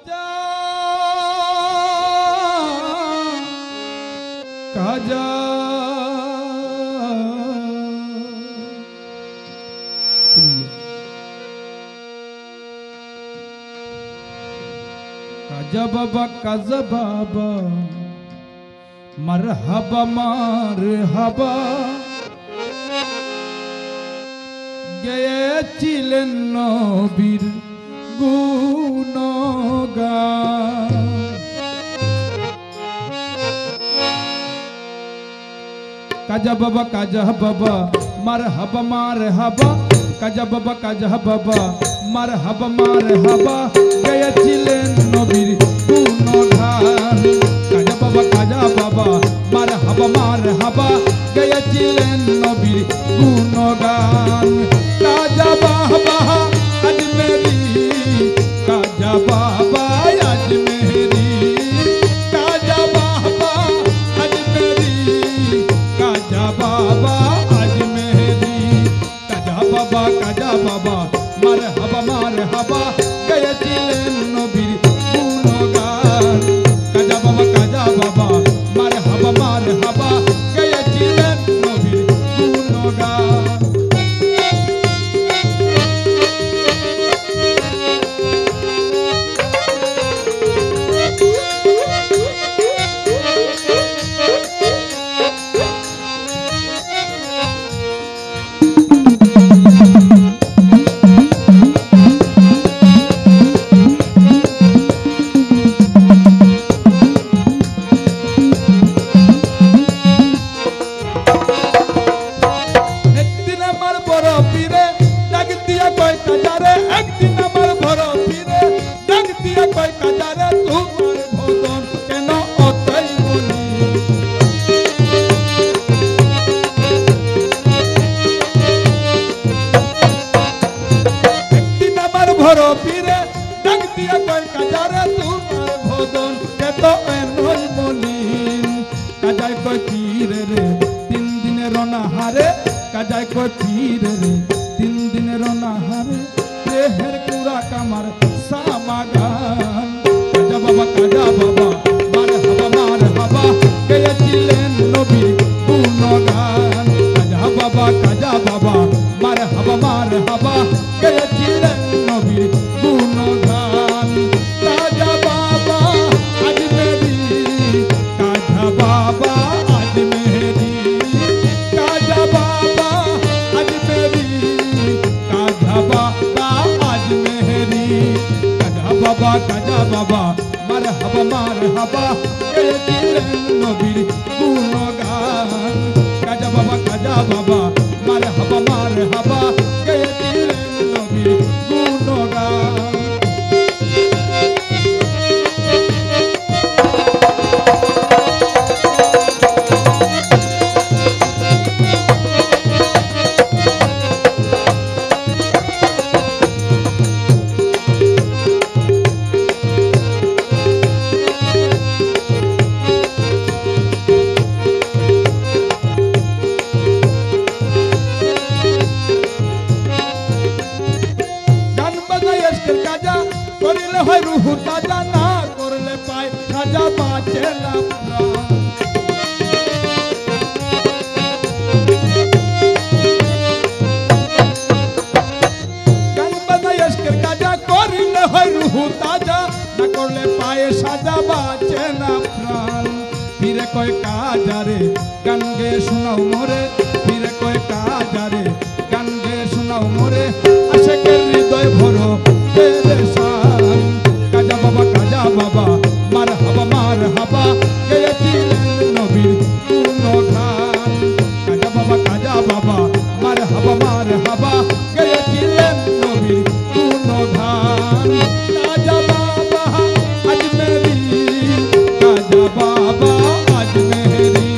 কাজা কাজা কাজা বাবা কাজা বাবা মারহাবা মারহাবা গেয়েছিলেন নবীর গুণগান। কাজা বাবা মারহাবা মারহাবা কাজা বাবা মারহাবা মারহাবা গেয়েছিলেন নবীর গুণগান। কাজা বাবা মারহাবা মারহাবা গেয়েছিলেন নবীর গুণগান। কাজা বাবা আজমেরি কাজা বাবা আজমেরি কাজা বাবা আজমেরি কাজা বাবা আজমেরি কাজা বাবা মারহাবা মারহাবা গেয়েছিলেন নবীর গুণগান। কাজা বাবা মারহাবা মারহাবা গেয়েছিলেন নবীর গুণগান। কাজায় কয় পীরে রে 3 দিনের অনাহারে কাজায় কয় পীরে রে 3 দিনের অনাহারে দেহের কুড়া কামার সামাগান। কাজা বাবা মারহাবা মারহাবা গেয়েছিলেন নবীর গুণগান। কাজা বাবা মারহাবা মারহাবা গেয়েছিলেন নবীর গুণগান। কাজা বাবা আজমেরি কাজা বাবা আজমেরি কাজা বাবা আজমেরি কাজা বাবা আজমেরি কাজা বাবা মারহাবা মারহাবা গেয়েছিলেন নবীর গুণগান। কাজা বাবা মারহাবা মারহাবা গেয়েছিলেন নবীর গুণগান। করিলে হয় রুহু তাজা না করলে পায় সাজা বাঁচে না গান বাজায় এসকের কাজা করিলে হয় রুহু তাজা না করলে পায় সাজা বাঁচে না প্রাণ। ফিরে কয় কাজারে গান গে শোনাও মোরে ফিরে কয় কাজারে গান গে শোনাও মোরে আশেকের হৃদয় ভরো পেরেশান। কাজা বাবা মারহাবা মারহাবা গেয়েছিলেন নবীর গুণগান। কাজা বাবা মারহাবা মারহাবা গেয়েছিলেন নবীর গুণগান। কাজা বাবা আজমেরি কাজা বাবা আজমেরি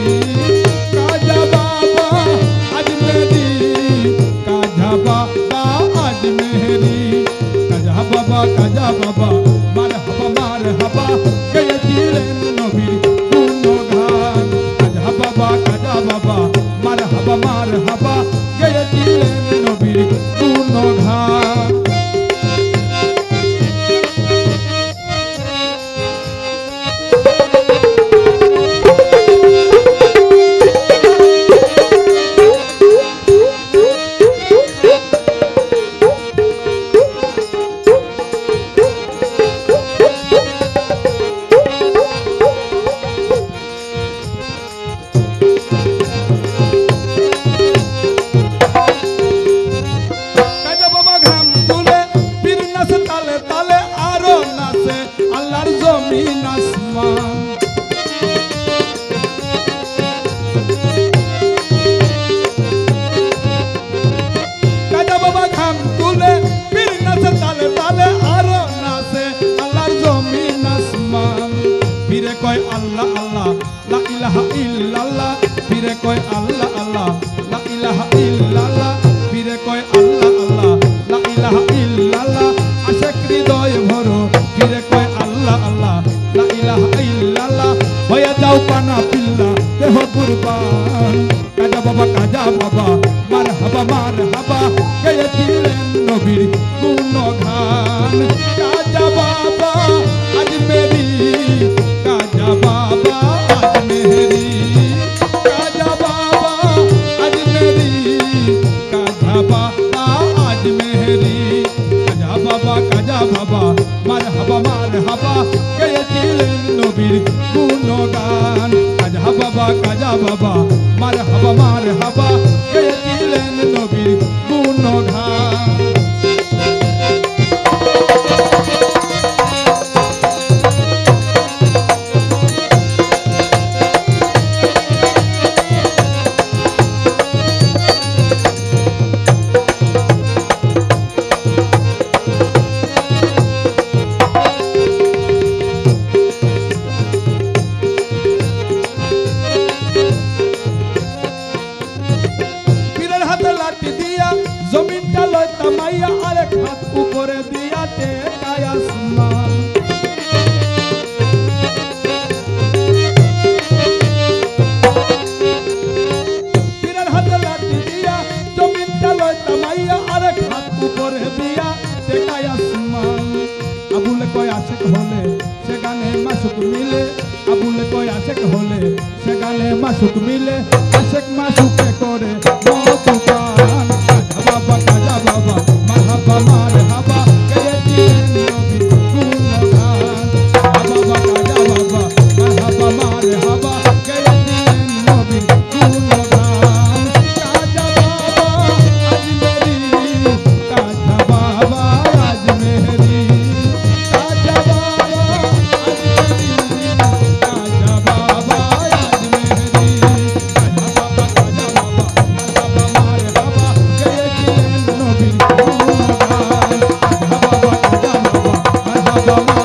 কাজা বাবা আজমেরি কাজা বাবা জমিন আসমান। কাজা বাবা ঘাম তুলে পীর নাচে তালে তালে আরো নাচে আল্লাহর জমিন আসমান। পীরে কয় আল্লাহ আল্লাহ লা ইলাহা ইল্লাল্লাহ, পীরে কয় আল্লাহ আল্লাহ লা ইলাহা ইল্লাল্লাহ, পীরে কয় আল্লাহ আল্লাহ লা ইলাহা ইল্লাল্লাহ। আশিক হৃদয় ভরো পীরে কয় আল্লাহ আল্লাহ লা ইলাহা ইল্লাল্লাহ। হয়ে যাও পানা পিল্লা দেহ কুরবান। কাজা বাবা মারহাবা মারহাবা গেয়েছিলেন নবীর গুণগান। কাজা বাবা আজমেরি, কাজা বাবা আজমেরি, কাজা বাবা আজমেরি, কাজা বাবা আজমেরি। কাজা বাবা মারহাবা মারহাবা গেয়েছিলেন নবীর গুণগান। কাজা বাবা মারহাবা মারহাবা গেয়েছিলেন নবীর গুণগান। জমিনটা লয় তামাইয়া আরেক হাত উপরে দিয়া টেকায় আসমান। পীরের হাতে লাঠি দিয়া জমিনটা লয় তামাইয়া আরেক হাত উপরে দিয়া টেকায় আসমান। আবুলে কয় আশেক হলে সে গানে মাসুক মিলে, আবুলে কয় আশেক হলে সে গানে মাসুক মিলে। আশেক মাসুকে করে মধুপান। কাজা বাবা মারহাবা মারহাবা গেয়েছিলেন নবীর গুণগান। কাজা বাবা মারহাবা মারহাবা গেয়েছিলেন নবীর গুণগান। কাজা বাবা আজমেরি, কাজা বাবা আজমেরি, কাজা বাবা আজমেরি, কাজা বাবা আজমেরি। কাজা বাবা মারহাবা গেয়েছিলেন নবীর গুণগান। কাজা বাবা মারহাবা